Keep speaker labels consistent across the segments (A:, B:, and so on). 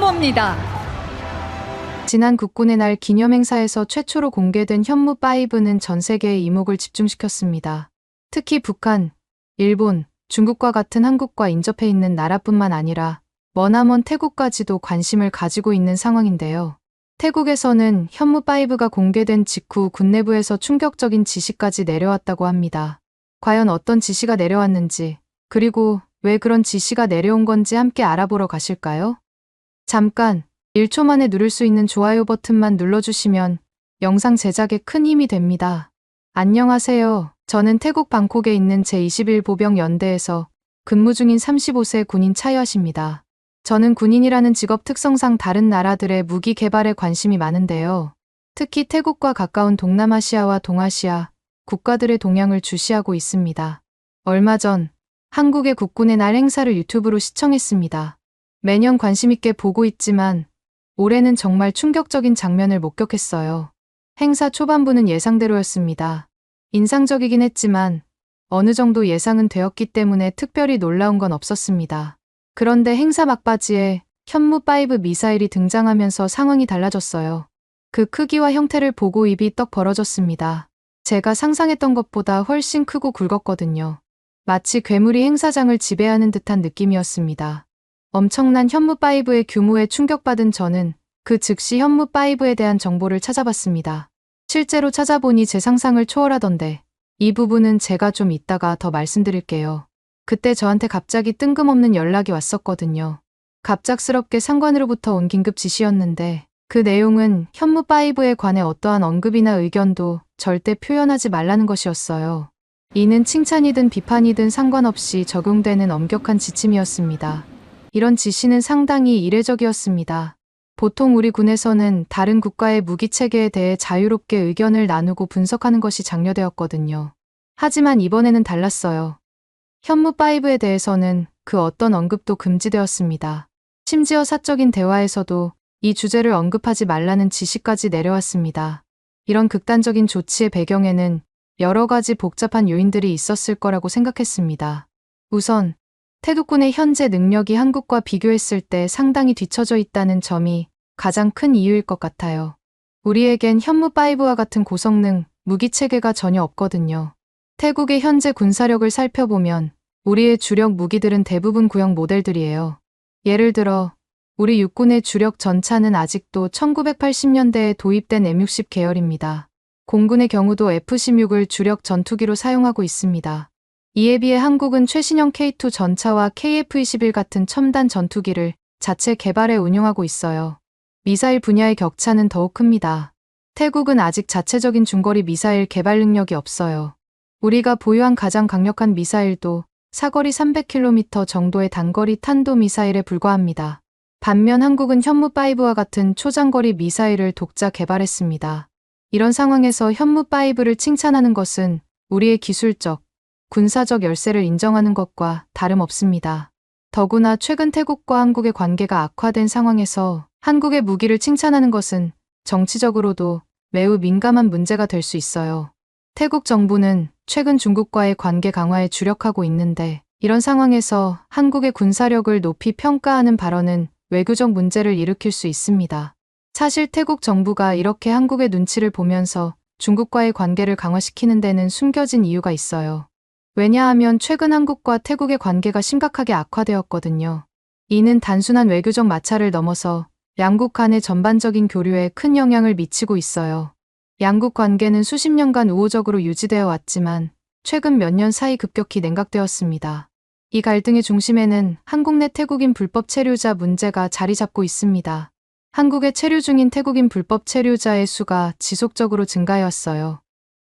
A: 정보입니다.
B: 지난 국군의 날 기념행사에서 최초로 공개된 현무5는 전 세계의 이목을 집중시켰습니다. 특히 북한, 일본, 중국과 같은 한국과 인접해 있는 나라뿐만 아니라 머나먼 태국까지도 관심을 가지고 있는 상황인데요. 태국에서는 현무5가 공개된 직후 군 내부에서 충격적인 지시까지 내려왔다고 합니다. 과연 어떤 지시가 내려왔는지, 그리고 왜 그런 지시가 내려온 건지 함께 알아보러 가실까요? 잠깐 1초 만에 누를 수 있는 좋아요 버튼만 눌러주시면 영상 제작에 큰 힘이 됩니다. 안녕하세요. 저는 태국 방콕에 있는 제21보병연대에서 근무 중인 35세 군인 차여십니다. 저는 군인이라는 직업 특성상 다른 나라들의 무기 개발에 관심이 많은데요. 특히 태국과 가까운 동남아시아와 동아시아 국가들의 동향을 주시하고 있습니다. 얼마 전 한국의 국군의 날 행사를 유튜브로 시청했습니다. 매년 관심 있게 보고 있지만 올해는 정말 충격적인 장면을 목격했어요. 행사 초반부는 예상대로였습니다. 인상적이긴 했지만 어느 정도 예상은 되었기 때문에 특별히 놀라운 건 없었습니다. 그런데 행사 막바지에 현무5 미사일이 등장하면서 상황이 달라졌어요. 그 크기와 형태를 보고 입이 떡 벌어졌습니다. 제가 상상했던 것보다 훨씬 크고 굵었거든요. 마치 괴물이 행사장을 지배하는 듯한 느낌이었습니다. 엄청난 현무5의 규모에 충격받은 저는 그 즉시 현무5에 대한 정보를 찾아봤습니다. 실제로 찾아보니 제 상상을 초월하던데 이 부분은 제가 좀 이따가 더 말씀드릴게요. 그때 저한테 갑자기 뜬금없는 연락이 왔었거든요. 갑작스럽게 상관으로부터 온 긴급 지시였는데 그 내용은 현무5에 관해 어떠한 언급이나 의견도 절대 표현하지 말라는 것이었어요. 이는 칭찬이든 비판이든 상관없이 적용되는 엄격한 지침이었습니다. 이런 지시는 상당히 이례적이었습니다. 보통 우리 군에서는 다른 국가의 무기체계에 대해 자유롭게 의견을 나누고 분석하는 것이 장려되었거든요. 하지만 이번에는 달랐어요. 현무5에 대해서는 그 어떤 언급도 금지되었습니다. 심지어 사적인 대화에서도 이 주제를 언급하지 말라는 지시까지 내려왔습니다. 이런 극단적인 조치의 배경에는 여러 가지 복잡한 요인들이 있었을 거라고 생각했습니다. 우선 태국군의 현재 능력이 한국과 비교했을 때 상당히 뒤처져 있다는 점이 가장 큰 이유일 것 같아요. 우리에겐 현무5와 같은 고성능 무기체계가 전혀 없거든요. 태국의 현재 군사력을 살펴보면 우리의 주력 무기들은 대부분 구형 모델들이에요. 예를 들어 우리 육군의 주력 전차는 아직도 1980년대에 도입된 M60 계열입니다. 공군의 경우도 F-16을 주력 전투기로 사용하고 있습니다. 이에 비해 한국은 최신형 K2 전차와 KF-21 같은 첨단 전투기를 자체 개발해 운용하고 있어요. 미사일 분야의 격차는 더욱 큽니다. 태국은 아직 자체적인 중거리 미사일 개발 능력이 없어요. 우리가 보유한 가장 강력한 미사일도 사거리 300km 정도의 단거리 탄도미사일에 불과합니다. 반면 한국은 현무5와 같은 초장거리 미사일을 독자 개발했습니다. 이런 상황에서 현무5를 칭찬하는 것은 우리의 기술적, 군사적 열세를 인정하는 것과 다름없습니다. 더구나 최근 태국과 한국의 관계가 악화된 상황에서 한국의 무기를 칭찬하는 것은 정치적으로도 매우 민감한 문제가 될 수 있어요. 태국 정부는 최근 중국과의 관계 강화에 주력하고 있는데 이런 상황에서 한국의 군사력을 높이 평가하는 발언은 외교적 문제를 일으킬 수 있습니다. 사실 태국 정부가 이렇게 한국의 눈치를 보면서 중국과의 관계를 강화시키는 데는 숨겨진 이유가 있어요. 왜냐하면 최근 한국과 태국의 관계가 심각하게 악화되었거든요. 이는 단순한 외교적 마찰을 넘어서 양국 간의 전반적인 교류에 큰 영향을 미치고 있어요. 양국 관계는 수십 년간 우호적으로 유지되어 왔지만 최근 몇 년 사이 급격히 냉각되었습니다. 이 갈등의 중심에는 한국 내 태국인 불법 체류자 문제가 자리 잡고 있습니다. 한국에 체류 중인 태국인 불법 체류자의 수가 지속적으로 증가해왔어요.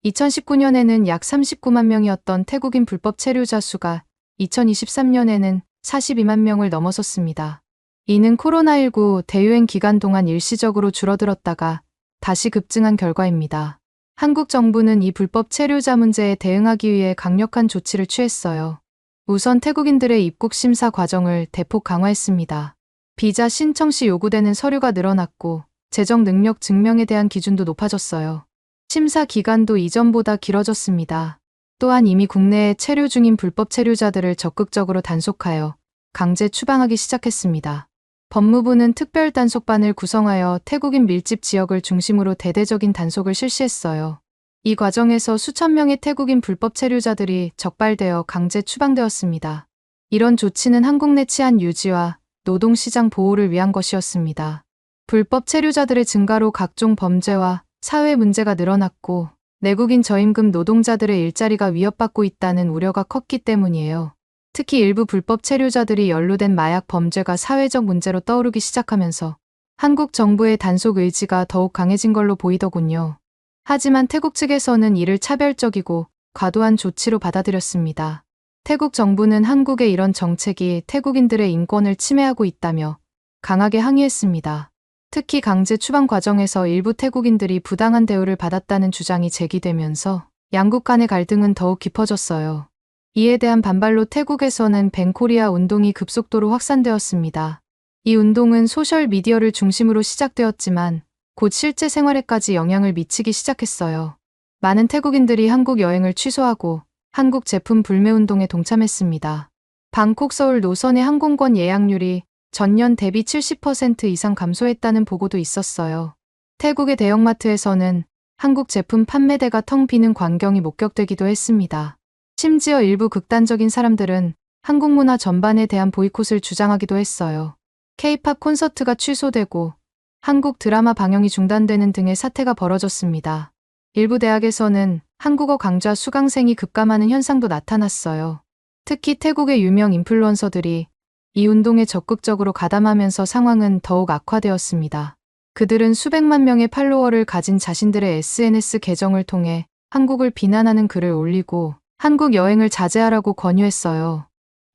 B: 2019년에는 약 39만 명이었던 태국인 불법 체류자 수가 2023년에는 42만 명을 넘어섰습니다. 이는 코로나19 대유행 기간 동안 일시적으로 줄어들었다가 다시 급증한 결과입니다. 한국 정부는 이 불법 체류자 문제에 대응하기 위해 강력한 조치를 취했어요. 우선 태국인들의 입국 심사 과정을 대폭 강화했습니다. 비자 신청 시 요구되는 서류가 늘어났고 재정 능력 증명에 대한 기준도 높아졌어요. 심사 기간도 이전보다 길어졌습니다. 또한 이미 국내에 체류 중인 불법 체류자들을 적극적으로 단속하여 강제 추방하기 시작했습니다. 법무부는 특별 단속반을 구성하여 태국인 밀집 지역을 중심으로 대대적인 단속을 실시했어요. 이 과정에서 수천 명의 태국인 불법 체류자들이 적발되어 강제 추방되었습니다. 이런 조치는 한국 내 치안 유지와 노동시장 보호를 위한 것이었습니다. 불법 체류자들의 증가로 각종 범죄와 사회 문제가 늘어났고 내국인 저임금 노동자들의 일자리가 위협받고 있다는 우려가 컸기 때문이에요. 특히 일부 불법 체류자들이 연루된 마약 범죄가 사회적 문제로 떠오르기 시작하면서 한국 정부의 단속 의지가 더욱 강해진 걸로 보이더군요. 하지만 태국 측에서는 이를 차별적이고 과도한 조치로 받아들였습니다. 태국 정부는 한국의 이런 정책이 태국인들의 인권을 침해하고 있다며 강하게 항의했습니다. 특히 강제 추방 과정에서 일부 태국인들이 부당한 대우를 받았다는 주장이 제기되면서 양국 간의 갈등은 더욱 깊어졌어요. 이에 대한 반발로 태국에서는 벤코리아 운동이 급속도로 확산되었습니다. 이 운동은 소셜미디어를 중심으로 시작되었지만 곧 실제 생활에까지 영향을 미치기 시작했어요. 많은 태국인들이 한국 여행을 취소하고 한국 제품 불매 운동에 동참했습니다. 방콕 서울 노선의 항공권 예약률이 전년 대비 70% 이상 감소했다는 보고도 있었어요. 태국의 대형마트에서는 한국 제품 판매대가 텅 비는 광경이 목격되기도 했습니다. 심지어 일부 극단적인 사람들은 한국 문화 전반에 대한 보이콧을 주장하기도 했어요. K-팝 콘서트가 취소되고 한국 드라마 방영이 중단되는 등의 사태가 벌어졌습니다. 일부 대학에서는 한국어 강좌 수강생이 급감하는 현상도 나타났어요. 특히 태국의 유명 인플루언서들이 이 운동에 적극적으로 가담하면서 상황은 더욱 악화되었습니다. 그들은 수백만 명의 팔로워를 가진 자신들의 SNS 계정을 통해 한국을 비난하는 글을 올리고 한국 여행을 자제하라고 권유했어요.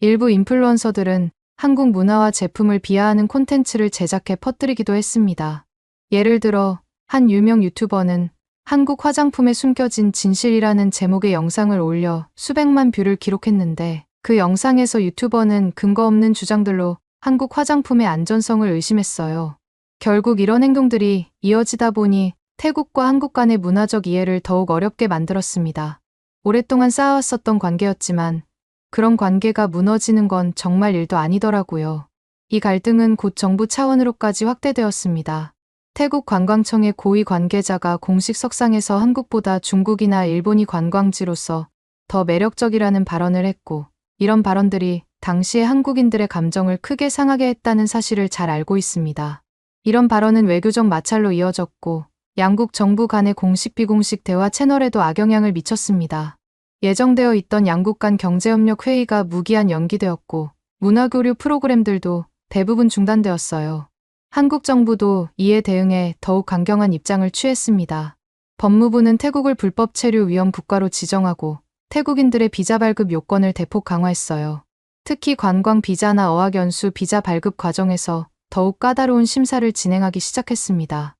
B: 일부 인플루언서들은 한국 문화와 제품을 비하하는 콘텐츠를 제작해 퍼뜨리기도 했습니다. 예를 들어 한 유명 유튜버는 한국 화장품에 숨겨진 진실이라는 제목의 영상을 올려 수백만 뷰를 기록했는데 그 영상에서 유튜버는 근거 없는 주장들로 한국 화장품의 안전성을 의심했어요. 결국 이런 행동들이 이어지다 보니 태국과 한국 간의 문화적 이해를 더욱 어렵게 만들었습니다. 오랫동안 쌓아왔었던 관계였지만 그런 관계가 무너지는 건 정말 일도 아니더라고요. 이 갈등은 곧 정부 차원으로까지 확대되었습니다. 태국 관광청의 고위 관계자가 공식 석상에서 한국보다 중국이나 일본이 관광지로서 더 매력적이라는 발언을 했고 이런 발언들이 당시의 한국인들의 감정을 크게 상하게 했다는 사실을 잘 알고 있습니다. 이런 발언은 외교적 마찰로 이어졌고 양국 정부 간의 공식 비공식 대화 채널에도 악영향을 미쳤습니다. 예정되어 있던 양국 간 경제협력 회의가 무기한 연기되었고 문화교류 프로그램들도 대부분 중단되었어요. 한국 정부도 이에 대응해 더욱 강경한 입장을 취했습니다. 법무부는 태국을 불법 체류 위험 국가로 지정하고 태국인들의 비자 발급 요건을 대폭 강화했어요. 특히 관광 비자나 어학연수 비자 발급 과정에서 더욱 까다로운 심사를 진행하기 시작했습니다.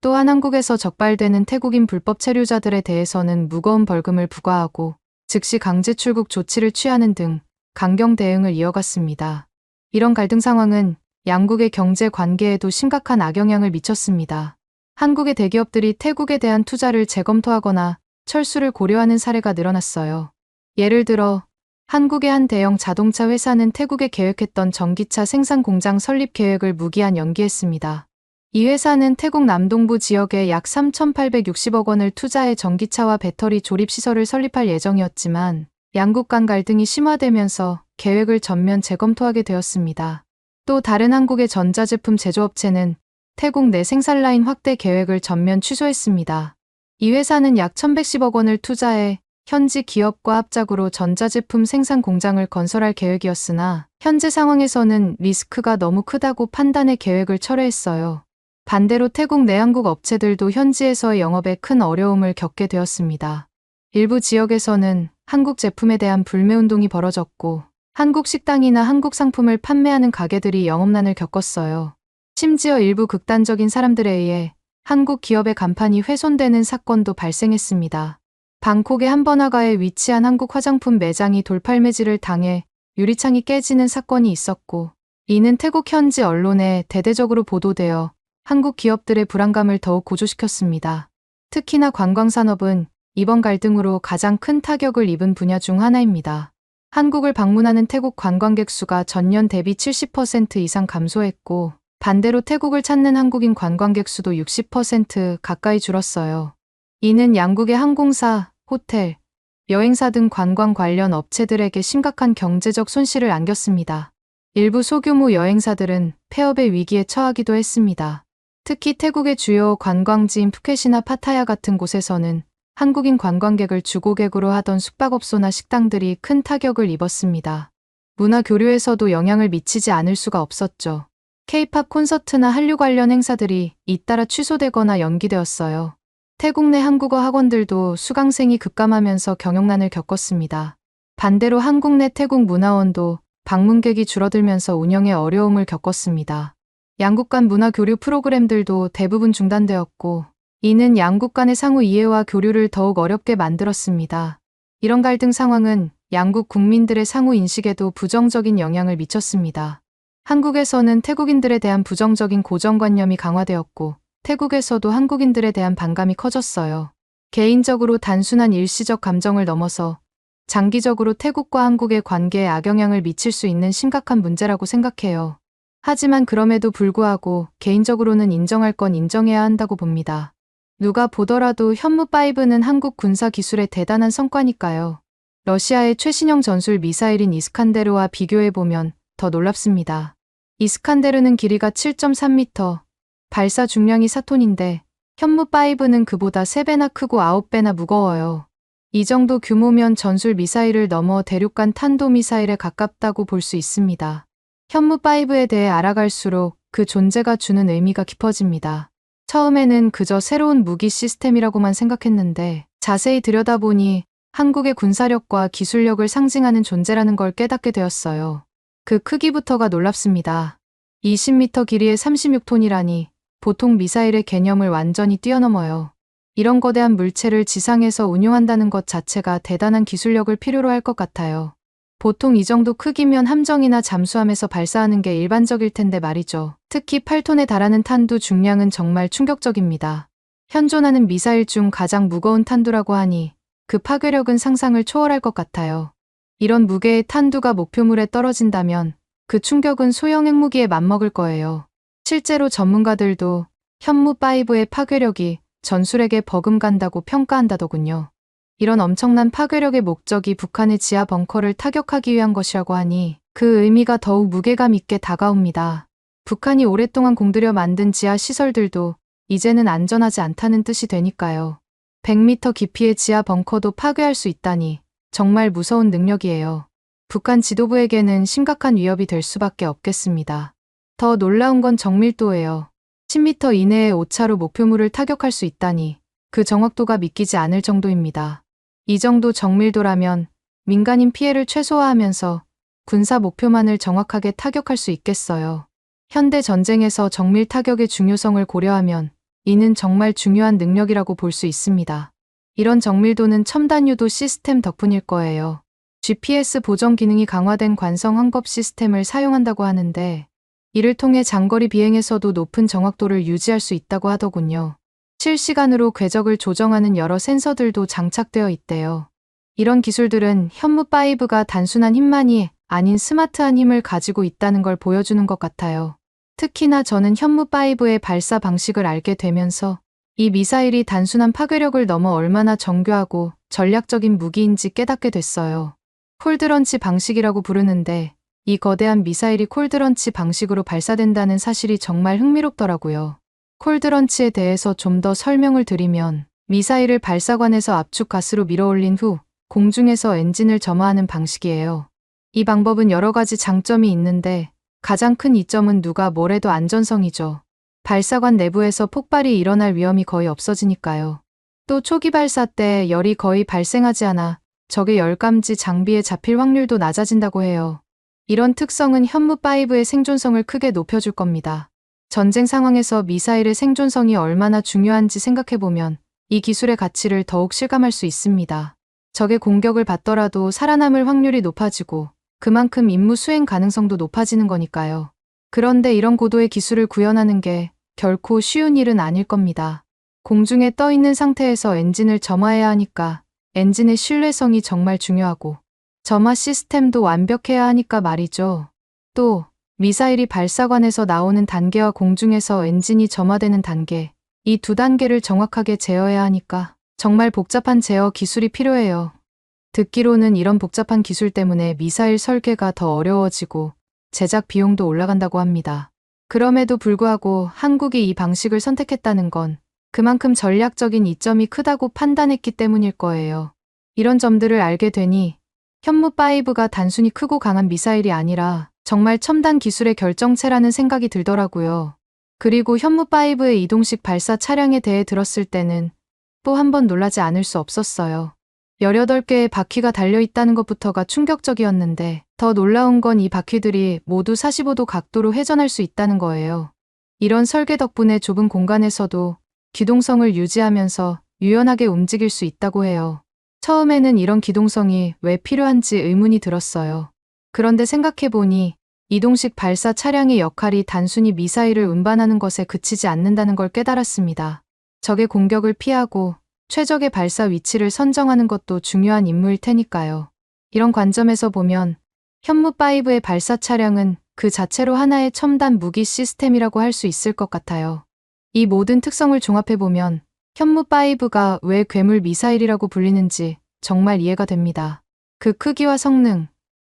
B: 또한 한국에서 적발되는 태국인 불법 체류자들에 대해서는 무거운 벌금을 부과하고 즉시 강제 출국 조치를 취하는 등 강경 대응을 이어갔습니다. 이런 갈등 상황은 양국의 경제 관계에도 심각한 악영향을 미쳤습니다. 한국의 대기업들이 태국에 대한 투자를 재검토하거나 철수를 고려하는 사례가 늘어났어요. 예를 들어 한국의 한 대형 자동차 회사는 태국에 계획했던 전기차 생산 공장 설립 계획을 무기한 연기했습니다. 이 회사는 태국 남동부 지역에 약 3,860억 원을 투자해 전기차와 배터리 조립 시설을 설립할 예정이었지만 양국 간 갈등이 심화되면서 계획을 전면 재검토하게 되었습니다. 또 다른 한국의 전자제품 제조업체는 태국 내 생산 라인 확대 계획을 전면 취소했습니다. 이 회사는 약 1,110억 원을 투자해 현지 기업과 합작으로 전자제품 생산 공장을 건설할 계획이었으나 현재 상황에서는 리스크가 너무 크다고 판단해 계획을 철회했어요. 반대로 태국 내 한국 업체들도 현지에서의 영업에 큰 어려움을 겪게 되었습니다. 일부 지역에서는 한국 제품에 대한 불매운동이 벌어졌고 한국 식당이나 한국 상품을 판매하는 가게들이 영업난을 겪었어요. 심지어 일부 극단적인 사람들에 의해 한국 기업의 간판이 훼손되는 사건도 발생했습니다. 방콕의 한 번화가에 위치한 한국 화장품 매장이 돌팔매질을 당해 유리창이 깨지는 사건이 있었고 이는 태국 현지 언론에 대대적으로 보도되어 한국 기업들의 불안감을 더욱 고조시켰습니다. 특히나 관광산업은 이번 갈등으로 가장 큰 타격을 입은 분야 중 하나입니다. 한국을 방문하는 태국 관광객 수가 전년 대비 70% 이상 감소했고 반대로 태국을 찾는 한국인 관광객 수도 60% 가까이 줄었어요. 이는 양국의 항공사, 호텔, 여행사 등 관광 관련 업체들에게 심각한 경제적 손실을 안겼습니다. 일부 소규모 여행사들은 폐업의 위기에 처하기도 했습니다. 특히 태국의 주요 관광지인 푸켓이나 파타야 같은 곳에서는 한국인 관광객을 주고객으로 하던 숙박업소나 식당들이 큰 타격을 입었습니다. 문화 교류에서도 영향을 미치지 않을 수가 없었죠. K-팝 콘서트나 한류 관련 행사들이 잇따라 취소되거나 연기되었어요. 태국 내 한국어 학원들도 수강생이 급감하면서 경영난을 겪었습니다. 반대로 한국 내 태국 문화원도 방문객이 줄어들면서 운영에 어려움을 겪었습니다. 양국 간 문화 교류 프로그램들도 대부분 중단되었고, 이는 양국 간의 상호 이해와 교류를 더욱 어렵게 만들었습니다. 이런 갈등 상황은 양국 국민들의 상호 인식에도 부정적인 영향을 미쳤습니다. 한국에서는 태국인들에 대한 부정적인 고정관념이 강화되었고, 태국에서도 한국인들에 대한 반감이 커졌어요. 개인적으로 단순한 일시적 감정을 넘어서 장기적으로 태국과 한국의 관계에 악영향을 미칠 수 있는 심각한 문제라고 생각해요. 하지만 그럼에도 불구하고 개인적으로는 인정할 건 인정해야 한다고 봅니다. 누가 보더라도 현무5는 한국 군사 기술의 대단한 성과니까요. 러시아의 최신형 전술 미사일인 이스칸데르와 비교해보면 더 놀랍습니다. 이스칸데르는 길이가 7.3m, 발사 중량이 4톤인데 현무5는 그보다 3배나 크고 9배나 무거워요. 이 정도 규모면 전술 미사일을 넘어 대륙간 탄도미사일에 가깝다고 볼 수 있습니다. 현무5에 대해 알아갈수록 그 존재가 주는 의미가 깊어집니다. 처음에는 그저 새로운 무기 시스템이라고만 생각했는데 자세히 들여다보니 한국의 군사력과 기술력을 상징하는 존재라는 걸 깨닫게 되었어요. 그 크기부터가 놀랍습니다. 20m 길이에 36톤이라니 보통 미사일의 개념을 완전히 뛰어넘어요. 이런 거대한 물체를 지상에서 운용한다는 것 자체가 대단한 기술력을 필요로 할 것 같아요. 보통 이 정도 크기면 함정이나 잠수함에서 발사하는 게 일반적일 텐데 말이죠. 특히 8톤에 달하는 탄두 중량은 정말 충격적입니다. 현존하는 미사일 중 가장 무거운 탄두라고 하니 그 파괴력은 상상을 초월할 것 같아요. 이런 무게의 탄두가 목표물에 떨어진다면 그 충격은 소형 핵무기에 맞먹을 거예요. 실제로 전문가들도 현무5의 파괴력이 전술에게 버금간다고 평가한다더군요. 이런 엄청난 파괴력의 목적이 북한의 지하 벙커를 타격하기 위한 것이라고 하니 그 의미가 더욱 무게감 있게 다가옵니다. 북한이 오랫동안 공들여 만든 지하 시설들도 이제는 안전하지 않다는 뜻이 되니까요. 100m 깊이의 지하 벙커도 파괴할 수 있다니 정말 무서운 능력이에요. 북한 지도부에게는 심각한 위협이 될 수밖에 없겠습니다. 더 놀라운 건 정밀도예요. 10m 이내의 오차로 목표물을 타격할 수 있다니 그 정확도가 믿기지 않을 정도입니다. 이 정도 정밀도라면 민간인 피해를 최소화하면서 군사 목표만을 정확하게 타격할 수 있겠어요. 현대 전쟁에서 정밀 타격의 중요성을 고려하면 이는 정말 중요한 능력이라고 볼 수 있습니다. 이런 정밀도는 첨단 유도 시스템 덕분일 거예요. GPS 보정 기능이 강화된 관성 환겁 시스템을 사용한다고 하는데 이를 통해 장거리 비행에서도 높은 정확도를 유지할 수 있다고 하더군요. 실시간으로 궤적을 조정하는 여러 센서들도 장착되어 있대요. 이런 기술들은 현무5가 단순한 힘만이 아닌 스마트한 힘을 가지고 있다는 걸 보여주는 것 같아요. 특히나 저는 현무5의 발사 방식을 알게 되면서 이 미사일이 단순한 파괴력을 넘어 얼마나 정교하고 전략적인 무기인지 깨닫게 됐어요. 콜드런치 방식이라고 부르는데 이 거대한 미사일이 콜드런치 방식으로 발사된다는 사실이 정말 흥미롭더라고요. 콜드런치에 대해서 좀 더 설명을 드리면 미사일을 발사관에서 압축 가스로 밀어올린 후 공중에서 엔진을 점화하는 방식이에요. 이 방법은 여러 가지 장점이 있는데 가장 큰 이점은 누가 뭐래도 안전성이죠. 발사관 내부에서 폭발이 일어날 위험이 거의 없어지니까요. 또 초기 발사 때 열이 거의 발생하지 않아 적의 열감지 장비에 잡힐 확률도 낮아진다고 해요. 이런 특성은 현무5의 생존성을 크게 높여줄 겁니다. 전쟁 상황에서 미사일의 생존성이 얼마나 중요한지 생각해보면 이 기술의 가치를 더욱 실감할 수 있습니다. 적의 공격을 받더라도 살아남을 확률이 높아지고 그만큼 임무 수행 가능성도 높아지는 거니까요. 그런데 이런 고도의 기술을 구현하는 게 결코 쉬운 일은 아닐 겁니다. 공중에 떠 있는 상태에서 엔진을 점화해야 하니까 엔진의 신뢰성이 정말 중요하고 점화 시스템도 완벽해야 하니까 말이죠. 또 미사일이 발사관에서 나오는 단계와 공중에서 엔진이 점화되는 단계, 이 두 단계를 정확하게 제어해야 하니까 정말 복잡한 제어 기술이 필요해요. 듣기로는 이런 복잡한 기술 때문에 미사일 설계가 더 어려워지고 제작 비용도 올라간다고 합니다. 그럼에도 불구하고 한국이 이 방식을 선택했다는 건 그만큼 전략적인 이점이 크다고 판단했기 때문일 거예요. 이런 점들을 알게 되니 현무5가 단순히 크고 강한 미사일이 아니라 정말 첨단 기술의 결정체라는 생각이 들더라고요. 그리고 현무5의 이동식 발사 차량에 대해 들었을 때는 또 한 번 놀라지 않을 수 없었어요. 18개의 바퀴가 달려있다는 것부터가 충격적이었는데 더 놀라운 건 이 바퀴들이 모두 45도 각도로 회전할 수 있다는 거예요. 이런 설계 덕분에 좁은 공간에서도 기동성을 유지하면서 유연하게 움직일 수 있다고 해요. 처음에는 이런 기동성이 왜 필요한지 의문이 들었어요. 그런데 생각해보니 이동식 발사 차량의 역할이 단순히 미사일을 운반하는 것에 그치지 않는다는 걸 깨달았습니다. 적의 공격을 피하고 최적의 발사 위치를 선정하는 것도 중요한 임무일 테니까요. 이런 관점에서 보면 현무5의 발사 차량은 그 자체로 하나의 첨단 무기 시스템이라고 할 수 있을 것 같아요. 이 모든 특성을 종합해보면 현무5가 왜 괴물 미사일이라고 불리는지 정말 이해가 됩니다. 그 크기와 성능,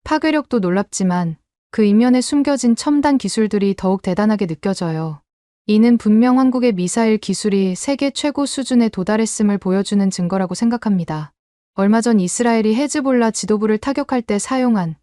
B: 파괴력도 놀랍지만 그 이면에 숨겨진 첨단 기술들이 더욱 대단하게 느껴져요. 이는 분명 한국의 미사일 기술이 세계 최고 수준에 도달했음을 보여주는 증거라고 생각합니다. 얼마 전 이스라엘이 헤즈볼라 지도부를 타격할 때 사용한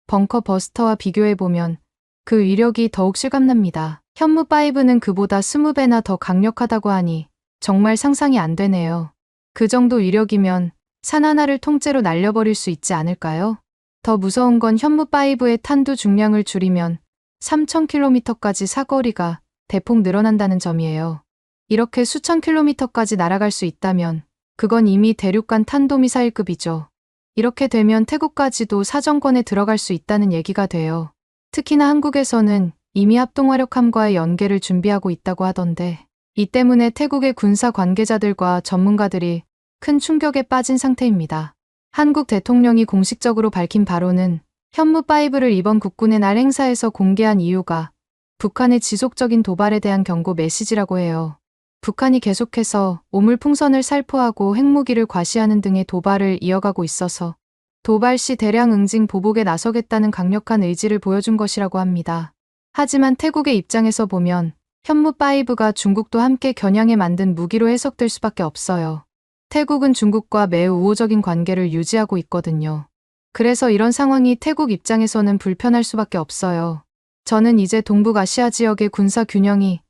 B: 벙커 버스터와 비교해보면 그 위력이 더욱 실감납니다. 현무5는 그보다 20배나 더 강력하다고 하니 정말 상상이 안 되네요. 그 정도 위력이면 산 하나를 통째로 날려버릴 수 있지 않을까요? 더 무서운 건 현무5의 탄두 중량을 줄이면 3000km까지 사거리가 대폭 늘어난다는 점이에요. 이렇게 수천 킬로미터까지 날아갈 수 있다면 그건 이미 대륙간 탄도미사일급이죠. 이렇게 되면 태국까지도 사정권에 들어갈 수 있다는 얘기가 돼요. 특히나 한국에서는 이미 합동화력함과의 연계를 준비하고 있다고 하던데 이 때문에 태국의 군사 관계자들과 전문가들이 큰 충격에 빠진 상태입니다. 한국 대통령이 공식적으로 밝힌 바로는 현무5를 이번 국군의 날 행사에서 공개한 이유가 북한의 지속적인 도발에 대한 경고 메시지라고 해요. 북한이 계속해서 오물풍선을 살포하고 핵무기를 과시하는 등의 도발을 이어가고 있어서 도발 시 대량 응징 보복에 나서겠다는 강력한 의지를 보여준 것이라고 합니다. 하지만 태국의 입장에서 보면 현무5가 중국도 함께 겨냥해 만든 무기로 해석될 수밖에 없어요. 태국은 중국과 매우 우호적인 관계를 유지하고 있거든요. 그래서 이런 상황이 태국 입장에서는 불편할 수밖에 없어요. 저는 이제 동북아시아 지역의 군사 균형이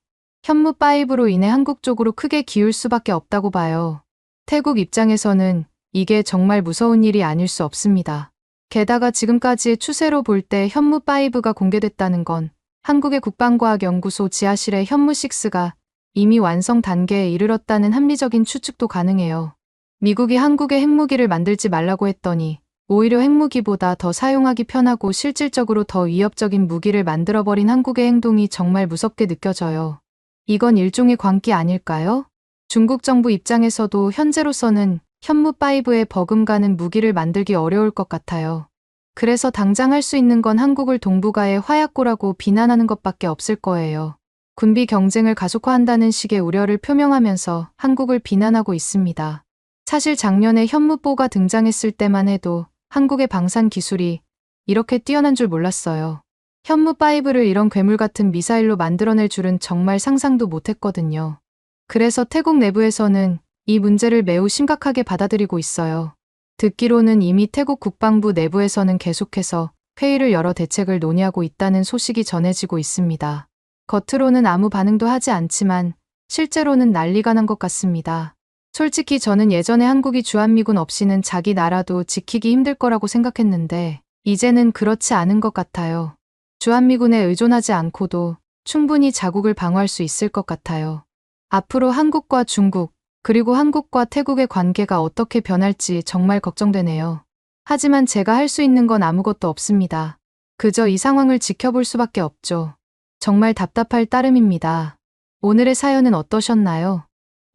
B: 현무5로 인해 한국 쪽으로 크게 기울 수밖에 없다고 봐요. 태국 입장에서는 이게 정말 무서운 일이 아닐 수 없습니다. 게다가 지금까지의 추세로 볼 때 현무5가 공개됐다는 건 한국의 국방과학연구소 지하실의 현무6가 이미 완성 단계에 이르렀다는 합리적인 추측도 가능해요. 미국이 한국에 핵무기를 만들지 말라고 했더니 오히려 핵무기보다 더 사용하기 편하고 실질적으로 더 위협적인 무기를 만들어버린 한국의 행동이 정말 무섭게 느껴져요. 이건 일종의 광기 아닐까요? 중국 정부 입장에서도 현재로서는 현무5에 버금가는 무기를 만들기 어려울 것 같아요. 그래서 당장 할 수 있는 건 한국을 동북아의 화약고라고 비난하는 것밖에 없을 거예요. 군비 경쟁을 가속화한다는 식의 우려를 표명하면서 한국을 비난하고 있습니다. 사실 작년에 현무4가 등장했을 때만 해도 한국의 방산 기술이 이렇게 뛰어난 줄 몰랐어요. 현무5를 이런 괴물 같은 미사일로 만들어낼 줄은 정말 상상도 못했거든요. 그래서 태국 내부에서는 이 문제를 매우 심각하게 받아들이고 있어요. 듣기로는 이미 태국 국방부 내부에서는 계속해서 회의를 열어 대책을 논의하고 있다는 소식이 전해지고 있습니다. 겉으로는 아무 반응도 하지 않지만 실제로는 난리가 난 것 같습니다. 솔직히 저는 예전에 한국이 주한미군 없이는 자기 나라도 지키기 힘들 거라고 생각했는데 이제는 그렇지 않은 것 같아요. 주한미군에 의존하지 않고도 충분히 자국을 방어할 수 있을 것 같아요. 앞으로 한국과 중국, 그리고 한국과 태국의 관계가 어떻게 변할지 정말 걱정되네요. 하지만 제가 할 수 있는 건 아무것도 없습니다. 그저 이 상황을 지켜볼 수밖에 없죠. 정말 답답할 따름입니다. 오늘의 사연은 어떠셨나요?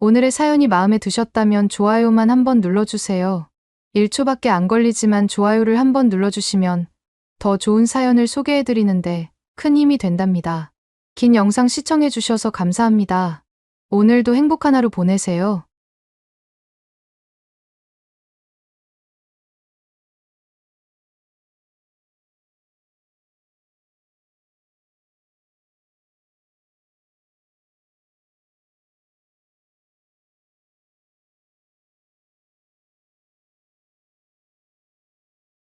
B: 오늘의 사연이 마음에 드셨다면 좋아요만 한번 눌러주세요. 1초밖에 안 걸리지만 좋아요를 한번 눌러주시면 더 좋은 사연을 소개해드리는데 큰 힘이 된답니다. 긴 영상 시청해주셔서 감사합니다. 오늘도 행복한 하루 보내세요.